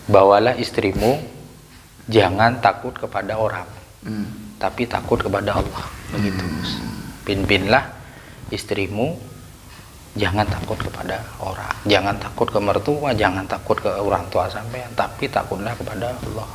bawalah istrimu jangan takut kepada orang, tapi takut kepada Allah. Begitu, Gus. Pimpinlah istrimu jangan takut kepada orang, jangan takut ke mertua, jangan takut ke orang tua sampean, tapi takutlah kepada Allah.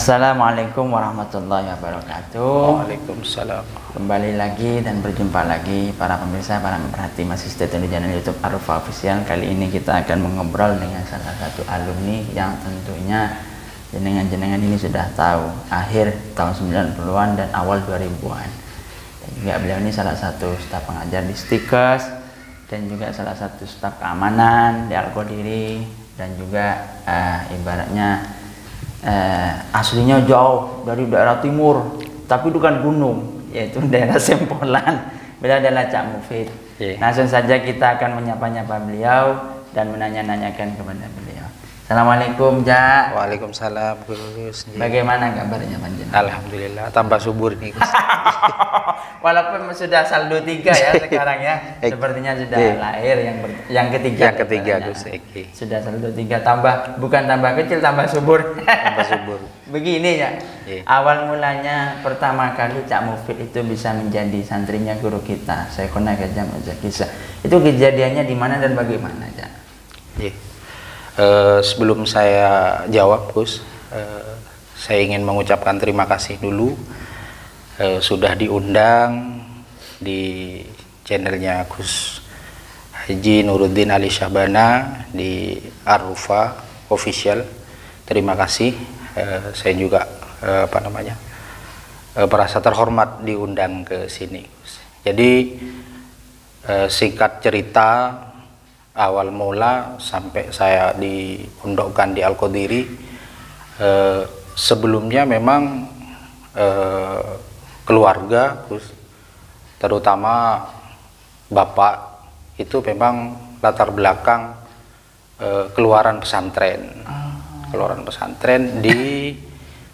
Assalamualaikum warahmatullahi wabarakatuh. Waalaikumsalam. Kembali lagi dan berjumpa lagi para pemirsa, para pemerhati masih stay tune di channel YouTube Ar-Rufa Official. Kali ini kita akan mengobrol dengan salah satu alumni yang tentunya jenengan-jenengan ini sudah tahu akhir tahun 90-an dan awal 2000-an. Dan juga beliau ini salah satu staf pengajar di Stikes dan juga salah satu staf keamanan di Al-Qadiri, dan juga ibaratnya aslinya jauh dari daerah timur, tapi itu kan gunung, yaitu daerah Sempolan. Beliau adalah Cak Mufid. Langsung saja kita akan menyapa-nyapa beliau dan menanya-nanyakan kepada beliau. Assalamualaikum, Cak. Waalaikumsalam, Gus. Bagaimana kabarnya panjenengan? Alhamdulillah, tambah subur nih, Gus. Walaupun sudah saldo 3 ya sekarang ya. Sepertinya sudah lahir yang ketiga. Yang ketiga, Gus. Sudah saldo 3, tambah, bukan tambah kecil, tambah subur. Tambah subur. Begini ya. Awal mulanya pertama kali Cak Mufid itu bisa menjadi santrinya guru kita, Syekhona Gajah Kisah. Itu kejadiannya di mana dan bagaimana, Cak? Sebelum saya jawab, Gus, saya ingin mengucapkan terima kasih dulu sudah diundang di channelnya Gus Haji Nuruddin Ali Syahbana di Ar-Rufa Official. Terima kasih. Saya juga merasa terhormat diundang ke sini, Gus. Jadi singkat cerita, awal mula sampai saya dipondokkan di Al-Qadiri, sebelumnya memang keluarga, terutama bapak itu memang latar belakang keluaran pesantren, di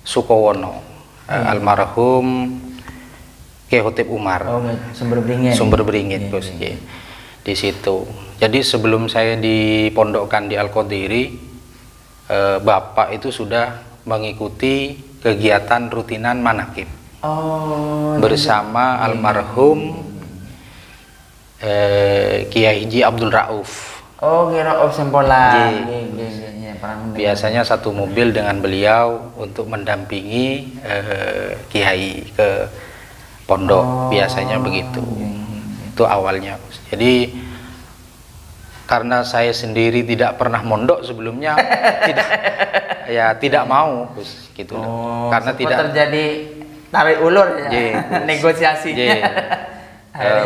Sukowono, almarhum Kiai Khotib Umar, Sumber Beringin, Gus. Di situ. Jadi sebelum saya dipondokkan di Al-Qadiri, bapak itu sudah mengikuti kegiatan rutinan manakib bersama almarhum Kiai Haji Abdul Rauf. Kiai Rauf Sempolan. Biasanya satu mobil dengan beliau untuk mendampingi Kiai ke pondok, biasanya begitu. Itu awalnya. Jadi karena saya sendiri tidak pernah mondok sebelumnya, tidak mau, Gus, gitu. Karena tidak terjadi tarik ulur ya, negosiasinya.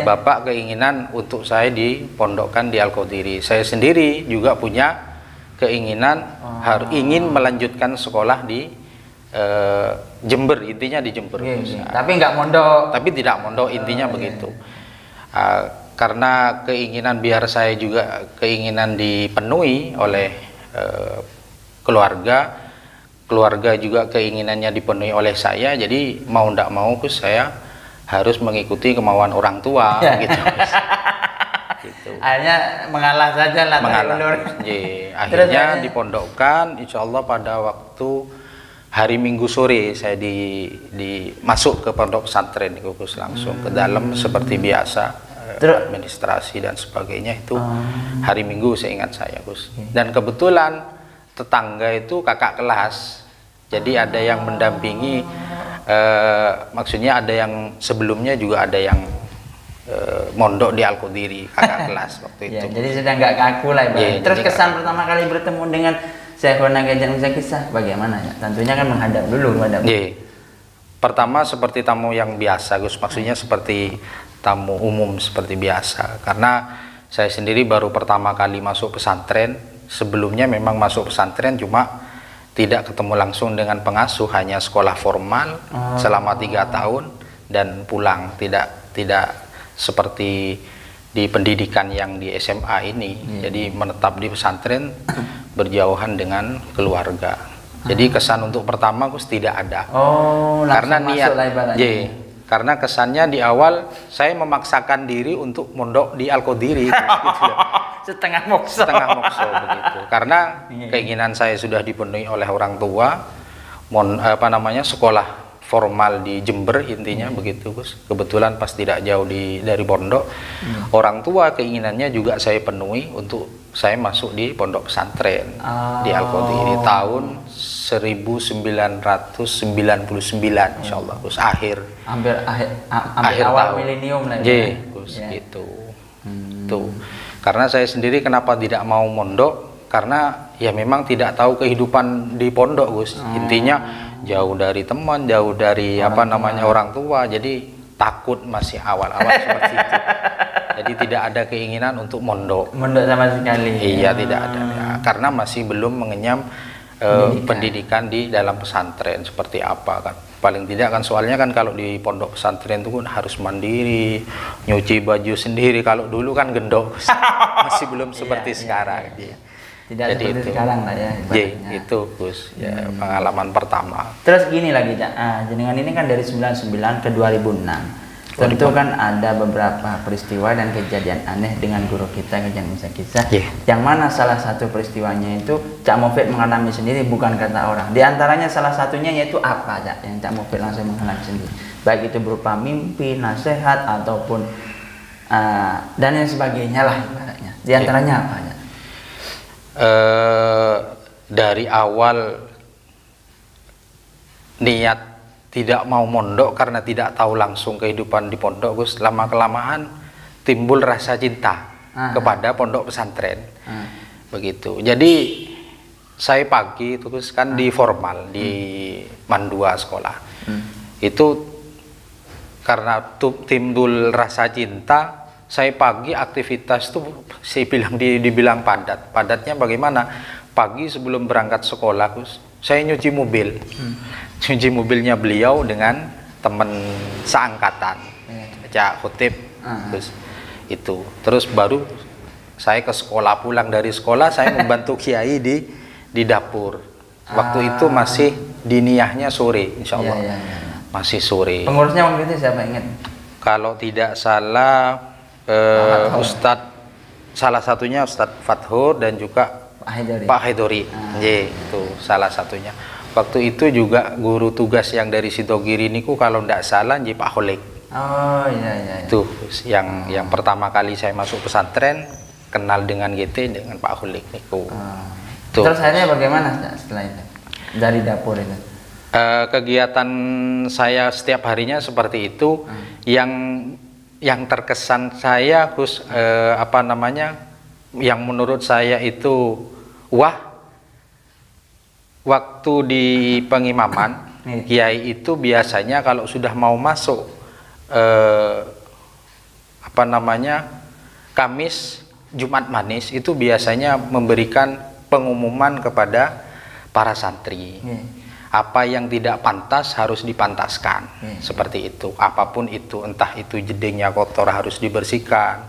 Bapak keinginan untuk saya dipondokkan di Al-Qadiri. Saya sendiri juga punya keinginan ingin melanjutkan sekolah di Jember, intinya di Jember. Tapi nggak mondok. Tapi tidak mondok, intinya begitu. Karena keinginan biar saya juga keinginan dipenuhi oleh keluarga juga keinginannya dipenuhi oleh saya, jadi mau ndak mau, Gus, saya harus mengikuti kemauan orang tua, gitu. Gitu. Akhirnya mengalah saja lah. Akhirnya dipondokkan, insya Allah pada waktu hari Minggu sore saya masuk ke pondok pesantren, Gus, langsung ke dalam seperti biasa. Administrasi dan sebagainya itu hari Minggu, seingat saya, Gus. Dan kebetulan tetangga itu kakak kelas, jadi ada yang mendampingi, maksudnya ada yang sebelumnya juga ada yang mondok di Al-Qadiri, kakak kelas waktu itu. Jadi sudah nggak kaku lah. Terus kesan pertama kali bertemu dengan Syekhona Gajah Kisah bagaimana ya? Tentunya kan menghadap dulu. Pertama seperti tamu yang biasa, Gus, maksudnya seperti tamu umum seperti biasa, karena saya sendiri baru pertama kali masuk pesantren. Sebelumnya memang masuk pesantren cuma tidak ketemu langsung dengan pengasuh, hanya sekolah formal selama 3 tahun dan pulang, tidak seperti di pendidikan yang di SMA ini. Jadi menetap di pesantren berjauhan dengan keluarga. Jadi kesan untuk pertama, Gus, tidak ada. Karena niat karena kesannya di awal saya memaksakan diri untuk mondok di Al-Qadiri gitu loh. Setengah mokso. Setengah mokso begitu. Karena keinginan saya sudah dipenuhi oleh orang tua, sekolah formal di Jember intinya begitu Gus. Kebetulan pas tidak jauh dari pondok, orang tua keinginannya juga saya penuhi untuk saya masuk di pondok pesantren di Al-Qadiri tahun 1999 insyaallah Gus, akhir awal tahun. milenium lah ya Gus, gitu. Tuh. Karena saya sendiri kenapa tidak mau mondok, karena ya memang tidak tahu kehidupan di pondok Gus. Intinya jauh dari teman, jauh dari orang tua, jadi takut masih awal-awal seperti itu. Jadi tidak ada keinginan untuk mondok. Mondok sama sekali. Iya, tidak ada ya. Karena masih belum mengenyam pendidikan di dalam pesantren seperti apa kan. Paling tidak kan, soalnya kan kalau di pondok pesantren itu kan harus mandiri, nyuci baju sendiri. Kalau dulu kan gendong, masih belum seperti sekarang. Iya. Tidak jadi seperti itu sekarang lah ya. Itu Gus, ya, pengalaman pertama. Terus gini lagi, jenengan ini kan dari 99 ke 2006. Tentu kan ada beberapa peristiwa dan kejadian aneh dengan guru kita, kejadian kisah. Yang mana salah satu peristiwanya itu Cak Mufid mengalami sendiri, bukan kata orang. Di antaranya salah satunya yaitu apa, Cak, yang Cak Mufid langsung mengalami sendiri. Baik itu berupa mimpi, nasihat, ataupun dan yang sebagainya lah ibaratnya. Di antaranya apa, Cak? Dari awal niat tidak mau mondok karena tidak tahu langsung kehidupan di pondok Gus, lama-kelamaan timbul rasa cinta kepada pondok pesantren. Begitu. Jadi saya pagi itu Gus kan di formal di Mandua sekolah. Itu karena timbul rasa cinta, saya pagi aktivitas tuh saya bilang dibilang padat. Padatnya bagaimana? Pagi sebelum berangkat sekolah Gus, saya nyuci mobil. Cuci mobilnya beliau dengan teman seangkatan, Cak Khotib, terus itu. Terus baru saya ke sekolah, pulang dari sekolah saya membantu kiai di dapur. Waktu itu masih diniyahnya sore, insya Allah. Masih sore. Pengurusnya waktu itu siapa, ingat? Kalau tidak salah Ustadz, salah satunya Ustadz Fathur dan juga Pak Haidori. Itu salah satunya. Waktu itu juga guru tugas yang dari Sidogiri niku kalau tidak salah Pak Holik. Oh iya. Itu yang pertama kali saya masuk pesantren, kenal dengan GT dengan Pak Holik niku. Terus akhirnya bagaimana setelah itu dari dapur itu? Kegiatan saya setiap harinya seperti itu. Yang terkesan saya Gus, yang menurut saya itu waktu di pengimaman, kiai itu biasanya kalau sudah mau masuk Kamis, Jumat Manis, itu biasanya memberikan pengumuman kepada para santri. Apa yang tidak pantas harus dipantaskan, seperti itu. Apapun itu, entah itu jedingnya kotor harus dibersihkan.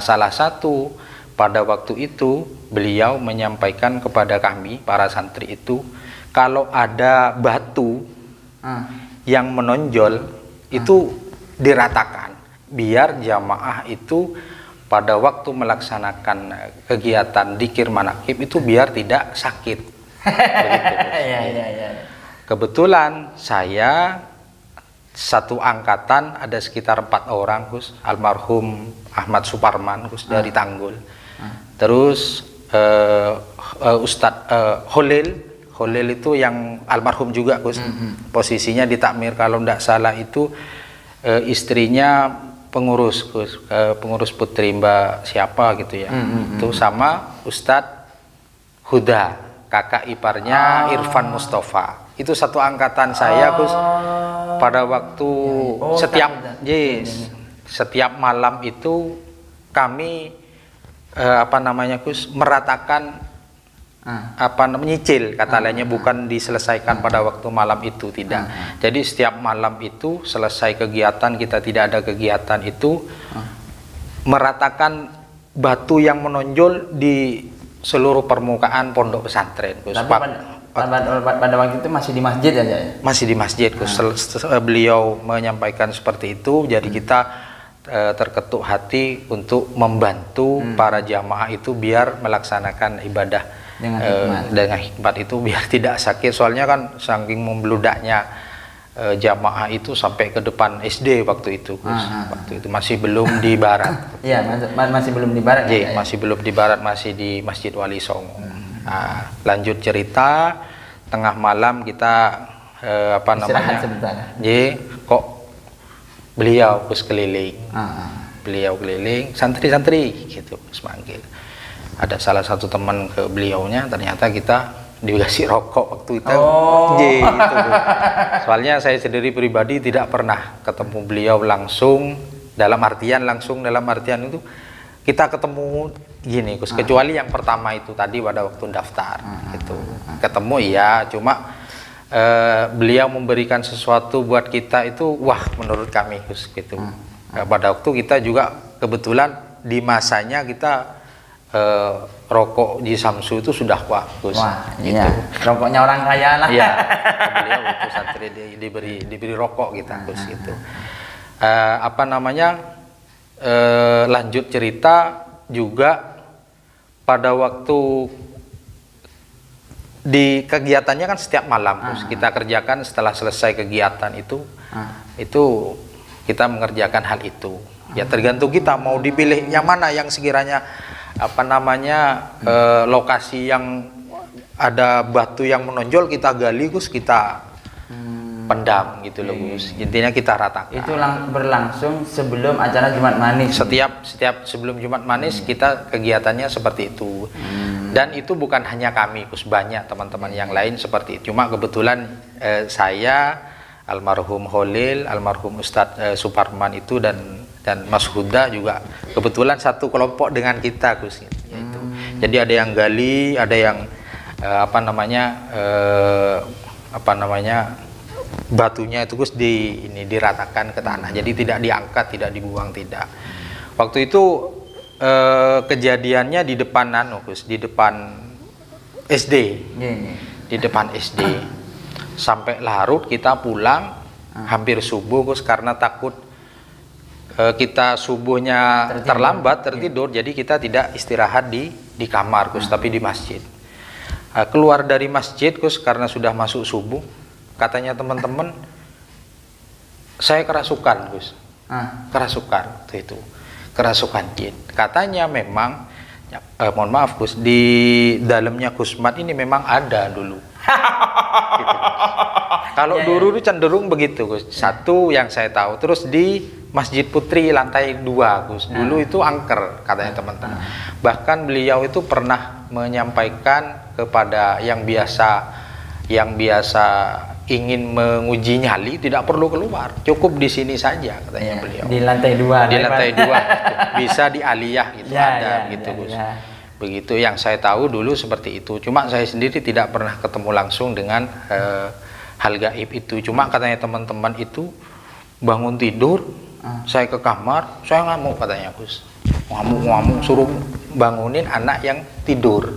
Salah satu pada waktu itu beliau menyampaikan kepada kami para santri itu, kalau ada batu yang menonjol itu diratakan, biar jamaah itu pada waktu melaksanakan kegiatan dzikir manaqib itu biar tidak sakit. Begitu. Kebetulan saya satu angkatan ada sekitar 4 orang Gus, almarhum Ahmad Suparman Gus dari Tanggul. Terus Ustadz Holil itu yang almarhum juga Gus, posisinya di takmir kalau tidak salah itu istrinya pengurus Gus, pengurus putri Mbak siapa gitu ya. Itu sama Ustadz Huda, kakak iparnya Irfan Mustafa. Itu satu angkatan saya Gus. Pada waktu setiap malam itu kami Gus meratakan menyicil kata lainnya, bukan diselesaikan pada waktu malam itu, tidak. Jadi setiap malam itu selesai kegiatan, kita tidak ada kegiatan itu, meratakan batu yang menonjol di seluruh permukaan pondok pesantren Gus. pada waktu itu masih di masjid aja ya? Masih di masjid, Gus. Beliau menyampaikan seperti itu, jadi kita terketuk hati untuk membantu para jamaah itu biar melaksanakan ibadah dengan hikmat itu biar tidak sakit. Soalnya kan saking membludaknya jamaah itu sampai ke depan SD waktu itu, Gus. Waktu itu masih belum di barat. Iya, masih belum di barat. Ya, masih belum di barat, masih di Masjid Wali Songo. Nah, lanjut cerita, tengah malam kita istirahat sebentar. Kok beliau Gus keliling, beliau keliling, santri-santri gitu, Gus manggil. Ada salah satu teman ke beliaunya, ternyata kita dikasih rokok waktu itu. Gitu. Soalnya saya sendiri pribadi tidak pernah ketemu beliau langsung, dalam artian itu kita ketemu gini, Gus, kecuali yang pertama itu tadi pada waktu daftar, gitu. Ketemu iya, cuma beliau memberikan sesuatu buat kita itu wah menurut kami, Gus, gitu. Pada waktu kita juga kebetulan di masanya kita rokok di Samsu itu sudah Gus. Wah, gitu. Iya. Rokoknya orang kaya lah. Iya. Beliau itu santri diberi rokok kita, Gus, gitu. Lanjut cerita juga pada waktu di kegiatannya kan setiap malam, Gus, kita kerjakan setelah selesai kegiatan itu kita mengerjakan hal itu. Ya tergantung kita mau dipilih yang mana yang sekiranya lokasi yang ada batu yang menonjol kita gali, Gus, kita pendam gitu loh, Gus. Intinya kita ratakan. Itu berlangsung sebelum acara Jumat Manis. Setiap sebelum Jumat Manis kita kegiatannya seperti itu. Dan itu bukan hanya kami, Gus, banyak teman-teman yang lain seperti itu. Cuma kebetulan saya, almarhum Holil, almarhum Ustadz Suparman itu dan Mas Huda juga kebetulan satu kelompok dengan kita, Gus. Yaitu. Jadi ada yang gali, ada yang batunya itu, Gus, diratakan ke tanah. Jadi tidak diangkat, tidak dibuang, tidak. Waktu itu kejadiannya di depan Gus, di depan SD. Di depan SD. Sampai larut kita pulang hampir subuh, Gus, karena takut kita subuhnya terlambat tertidur, jadi kita tidak istirahat di kamar, Gus, tapi di masjid. Keluar dari masjid, Gus, karena sudah masuk subuh, katanya teman-teman saya kerasukan, Gus. Kerasukan waktu itu, kerasukan jin. Katanya memang mohon maaf, Gus, di dalamnya Gusmat ini memang ada dulu. Gitu. Kalau dulu itu cenderung begitu, Gus. Satu yang saya tahu. Terus di Masjid Putri lantai 2, Gus. Dulu itu angker katanya teman-teman. Bahkan beliau itu pernah menyampaikan kepada yang biasa ingin menguji nyali tidak perlu keluar, cukup di sini saja katanya beliau. Di lantai 2. Di lantai 2 bisa di aliyah gitu gitu, Gus. Begitu yang saya tahu dulu seperti itu. Cuma saya sendiri tidak pernah ketemu langsung dengan hal gaib itu. Cuma katanya teman-teman itu bangun tidur, saya ke kamar, saya ngamuk katanya, Gus. Ngamuk suruh bangunin anak yang tidur.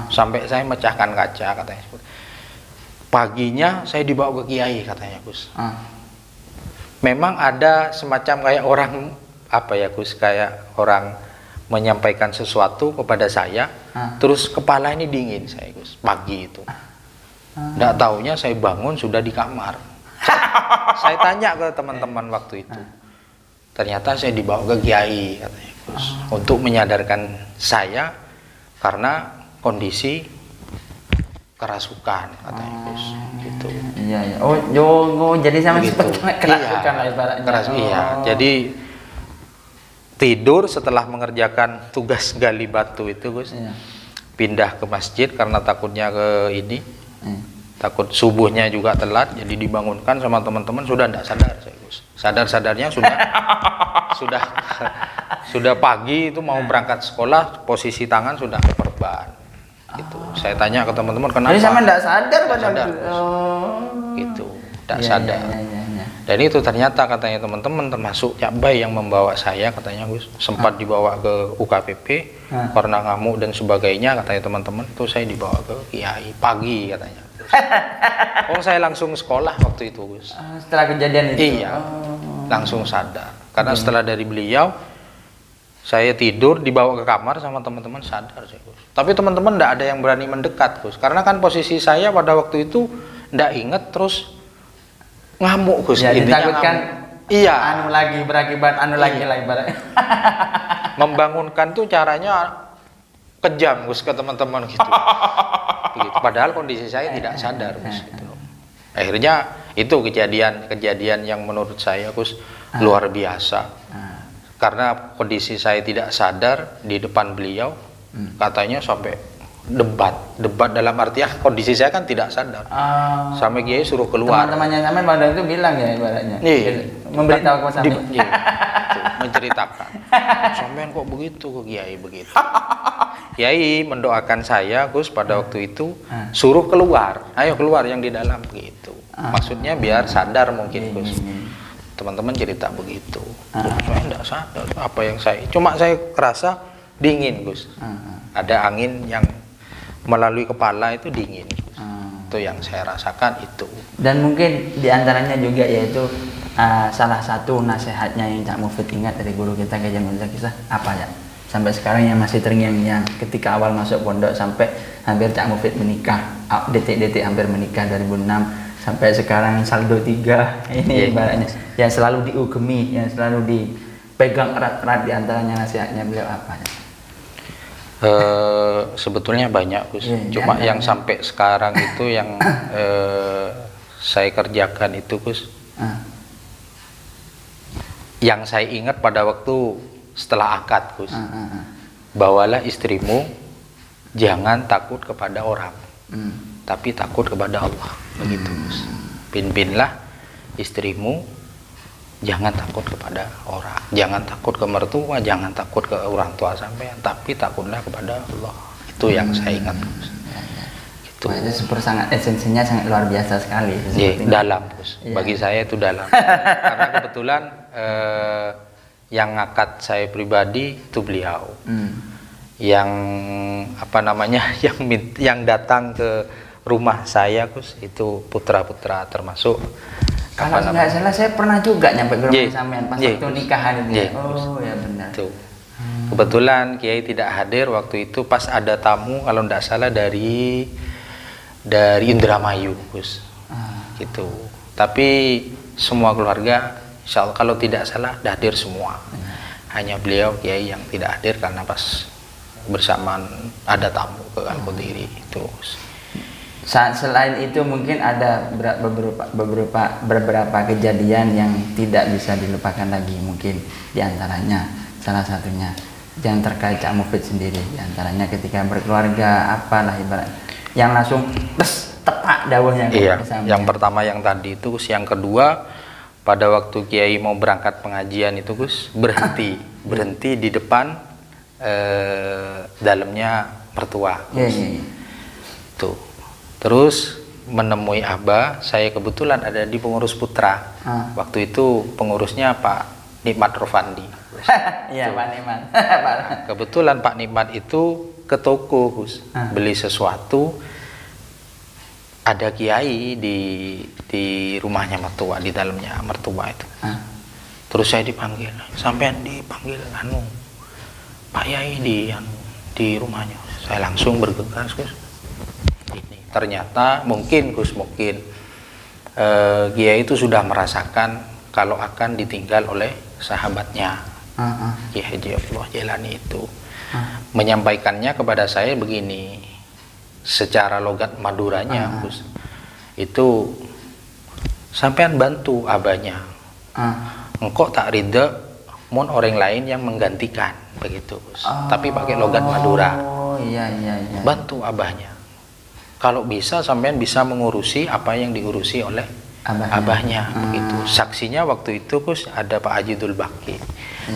Sampai saya mecahkan kaca katanya. Paginya saya dibawa ke kiai katanya, Gus. Memang ada semacam kayak orang Gus, kayak orang menyampaikan sesuatu kepada saya, terus kepala ini dingin saya, Gus, pagi itu. Nggak taunya saya bangun sudah di kamar. Saya tanya ke teman-teman waktu itu. Ternyata saya dibawa ke kiai katanya, Gus, untuk menyadarkan saya karena kondisi kerasukan katanya, Gus, gitu. Iya. Jadi sama seperti kerasukan lah ibaratnya. Iya. Jadi tidur setelah mengerjakan tugas gali batu itu, Gus, pindah ke masjid karena takutnya takut subuhnya juga telat, jadi dibangunkan sama teman-teman, sudah tidak sadar saya, Gus. Sadar-sadarnya sudah pagi itu mau berangkat sekolah, posisi tangan sudah perban. Gitu. Saya tanya ke teman-teman kenapa. Jadi sama tidak sadar pada gitu, tidak sadar. Dan itu ternyata katanya teman-teman termasuk Cak Bay yang membawa saya katanya, Gus, sempat dibawa ke UKPP karena ngamuk dan sebagainya katanya teman-teman, itu saya dibawa ke kiai pagi katanya. Oh, saya langsung sekolah waktu itu, Gus. Setelah kejadian itu? Iya, langsung sadar. Karena setelah dari beliau, saya tidur dibawa ke kamar sama teman-teman, sadar saya, Gus. Tapi teman-teman enggak ada yang berani mendekat, Gus. Karena kan posisi saya pada waktu itu enggak inget, terus ngamuk, Gus. Ya, ditakutkan iya. Anu lagi berakibat lagi lah ibaratnya. Membangunkan tuh caranya kejam, Gus, ke teman-teman gitu. Begitu. Padahal kondisi saya tidak sadar, Gus. Gitu. Akhirnya itu kejadian yang menurut saya, Gus, luar biasa. Karena kondisi saya tidak sadar di depan beliau, katanya sampai debat dalam artian kondisi saya kan tidak sadar. Sampai Kiai suruh keluar. Teman-temannya sampai pada itu bilang ya ibaratnya. Iya. Memberitahu ke sampai. Iya. Menceritakan. Sampean kok begitu ke Kiai begitu. Kiai mendoakan saya, Gus, pada waktu itu suruh keluar. Ayo keluar yang di dalam begitu. Maksudnya biar sadar mungkin, Gus. Teman-teman cerita begitu. Saya tidak sadar apa yang cuma saya kerasa dingin, Gus. Ada angin yang melalui kepala itu dingin. Itu yang saya rasakan itu. Dan mungkin diantaranya juga yaitu salah satu nasihatnya yang Cak Mufid ingat dari guru kita Kiai Jamil Zakisah apa ya? Sampai sekarang yang masih terngiang-ngiang ketika awal masuk pondok sampai hampir Cak Mufid menikah, detik-detik hampir menikah 2006 sampai sekarang saldo 3 ini ibaratnya yang selalu diugemi, yang selalu dipegang erat-erat diantaranya nasihatnya beliau apa ya? Sebetulnya banyak, Gus. Cuma yang sampai sekarang itu yang saya kerjakan itu, Gus. Yang saya ingat pada waktu setelah akad, Gus. Bawalah istrimu, jangan takut kepada orang, tapi takut kepada Allah. Begitu, Gus. Pimpinlah istrimu, jangan takut kepada orang, jangan takut ke mertua, jangan takut ke orang tua sampean, tapi takutlah kepada Allah. Itu yang saya ingat, Gus. Gitu. Itu sangat esensinya sangat luar biasa sekali. Dalam, Gus. Bagi saya itu dalam. Karena kebetulan yang ngangkat saya pribadi itu beliau. Yang apa namanya, yang datang ke rumah saya, Gus, itu putra-putra termasuk. Kalau nggak salah saya pernah juga nyampe ke rumah sampean pas waktu nikahan itu. Oh ya benar. Tuh. Kebetulan Kiai tidak hadir waktu itu pas ada tamu kalau nggak salah dari Indramayu, Gus. Gitu. Tapi semua keluarga insya Allah kalau tidak salah hadir semua. Hanya beliau Kiai yang tidak hadir karena pas bersamaan ada tamu ke Al-Qudiri itu. Selain itu mungkin ada beberapa kejadian yang tidak bisa dilupakan lagi, mungkin diantaranya salah satunya yang terkait Cak Mufid sendiri, diantaranya ketika berkeluarga apalah ibarat yang langsung tepak dawuhnya. Iya, yang pertama yang tadi itu, Gus. Yang kedua pada waktu Kiai mau berangkat pengajian itu, Gus, berhenti di depan dalamnya mertua, Gus. Tuh. Terus menemui Abah, saya kebetulan ada di pengurus putra. Waktu itu pengurusnya Pak Nikmat Rofandi. Iya, Pak Nikmat. Kebetulan Pak Nikmat itu ke toko, Gus, beli sesuatu. Ada Kiai di rumahnya mertua, di dalamnya mertua itu. Terus saya dipanggil, sampean dipanggil Pak Yai di rumahnya. Saya langsung bergegas, Gus. Ternyata mungkin, Gus, Kiai itu sudah merasakan kalau akan ditinggal oleh sahabatnya, Kiai Haji Abdullah Jailani itu. Menyampaikannya kepada saya begini, secara logat Maduranya, Gus, itu sampean bantu abahnya, engkau tak ridha mon orang lain yang menggantikan, begitu, Gus. Tapi pakai logat Madura. Iya. Bantu abahnya. Kalau bisa sampean bisa mengurusi apa yang diurusi oleh abahnya, begitu. Saksinya waktu itu, Gus, ada Pak Haji Dul Baki,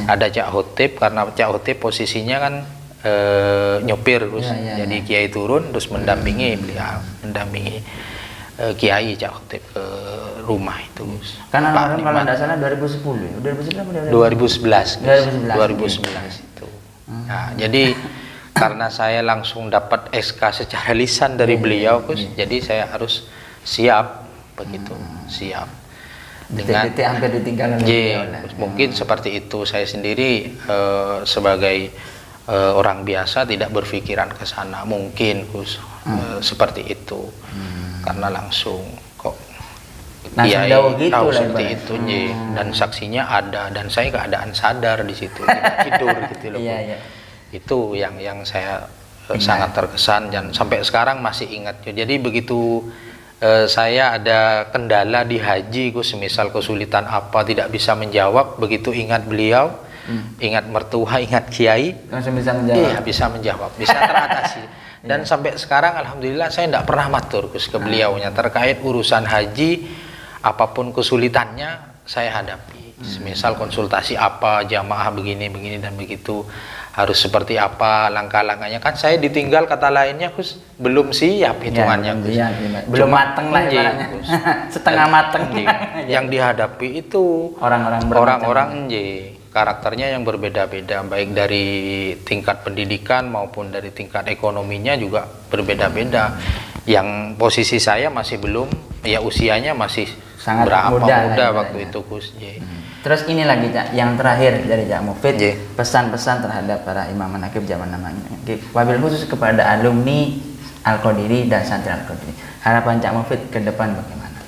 ada Cak Hotip, karena Cak Hotip posisinya kan nyopir, Gus. Jadi Kiai turun terus mendampingi beliau, mendampingi Kiai Cak Hotip ke rumah itu, Gus. Kan kalau tidak salah 2010 ya? 2011 itu. Nah, jadi karena saya langsung dapat SK secara lisan dari beliau, Gus. Jadi saya harus siap begitu, siap. Dengan Detik-detik hampir ditinggal oleh beliau lah. mungkin seperti itu. Saya sendiri sebagai orang biasa tidak berpikiran ke sana, mungkin Gus seperti itu. Karena langsung kok Langsung jauh gitu tahu lah seperti ibarat. itu, dan saksinya ada, dan saya keadaan sadar di situ, tidak tidur gitu loh. Iya, iya. Itu yang saya sangat terkesan, dan sampai sekarang masih ingat. Jadi begitu saya ada kendala di haji, Gus, misal kesulitan apa tidak bisa menjawab, begitu ingat beliau, ingat mertua, ingat kiai, Langsung bisa menjawab. iya bisa menjawab, bisa teratasi. Dan sampai sekarang alhamdulillah saya tidak pernah matur, Gus, ke beliaunya terkait urusan haji, apapun kesulitannya saya hadapi. Misal konsultasi apa, jamaah begini dan begitu, harus seperti apa langkah-langkahnya. Kan saya ditinggal, kata lainnya, Gus, belum siap hitungannya, Gus. Belum mateng lah ibaratnya. Gus. Setengah mateng. Yang dihadapi itu orang-orang karakternya yang berbeda-beda, baik dari tingkat pendidikan maupun dari tingkat ekonominya juga berbeda-beda. Yang posisi saya masih belum, ya usianya masih Sangat berapa muda lah, waktu itu, Gus. Terus ini lagi, Cak, yang terakhir dari Cak Mufid, pesan-pesan terhadap para imam manaqib zaman namanya, wabil khusus kepada alumni Al-Qadiri dan santri Al-Qadiri. Harapan Cak Mufid ke depan bagaimana?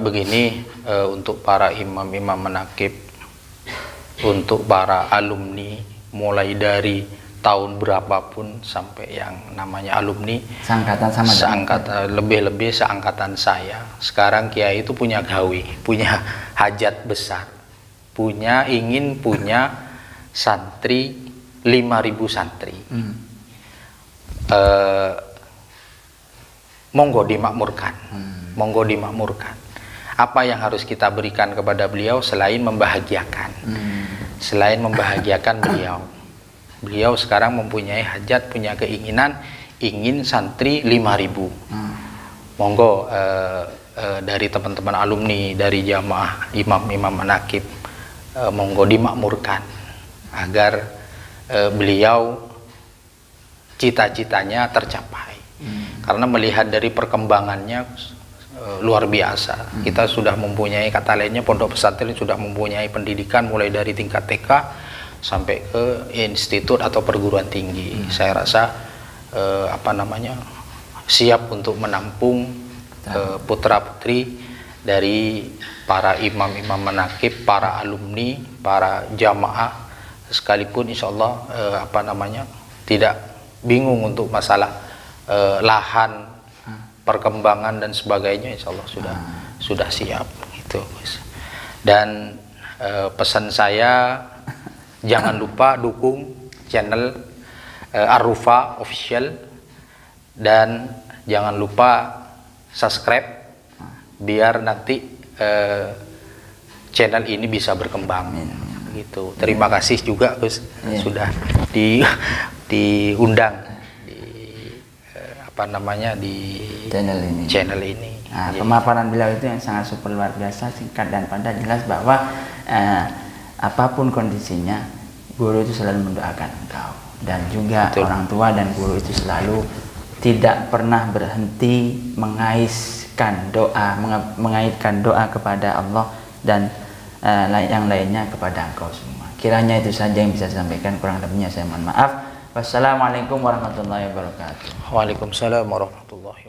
Begini, untuk para imam-imam manaqib, untuk para alumni mulai dari tahun berapapun sampai yang namanya alumni Seangkatan sama lebih-lebih seangkatan saya. Sekarang kiai itu punya gawe, punya hajat besar, ingin punya santri 5.000 santri. Monggo dimakmurkan, monggo dimakmurkan. Apa yang harus kita berikan kepada beliau selain membahagiakan, selain membahagiakan beliau. Beliau sekarang mempunyai hajat, punya keinginan, ingin santri 5.000. Monggo dari teman-teman alumni, dari jamaah imam-imam manaqib, monggo dimakmurkan agar beliau cita-citanya tercapai. Karena melihat dari perkembangannya luar biasa. Kita sudah mempunyai, kata lainnya pondok pesantren sudah mempunyai pendidikan mulai dari tingkat TK sampai ke institut atau perguruan tinggi. Saya rasa siap untuk menampung putra-putri dari para imam-imam manaqib, para alumni, para jamaah, sekalipun insya Allah tidak bingung untuk masalah lahan, perkembangan dan sebagainya, insya Allah sudah siap gitu. Dan pesan saya, jangan lupa dukung channel Ar-Rufa Official, dan jangan lupa subscribe biar nanti channel ini bisa berkembang gitu. Terima kasih juga, Gus, sudah diundang di channel ini. Nah, pemaparan beliau itu yang sangat super luar biasa, singkat dan padat, jelas bahwa apapun kondisinya, guru itu selalu mendoakan engkau, dan juga orang tua dan guru itu selalu tidak pernah berhenti mengaitkan doa kepada Allah dan yang lainnya kepada engkau semua. Kiranya itu saja yang bisa saya sampaikan, kurang lebihnya saya mohon maaf. Wassalamualaikum warahmatullahi wabarakatuh. Waalaikumsalam warahmatullahi wabarakatuh.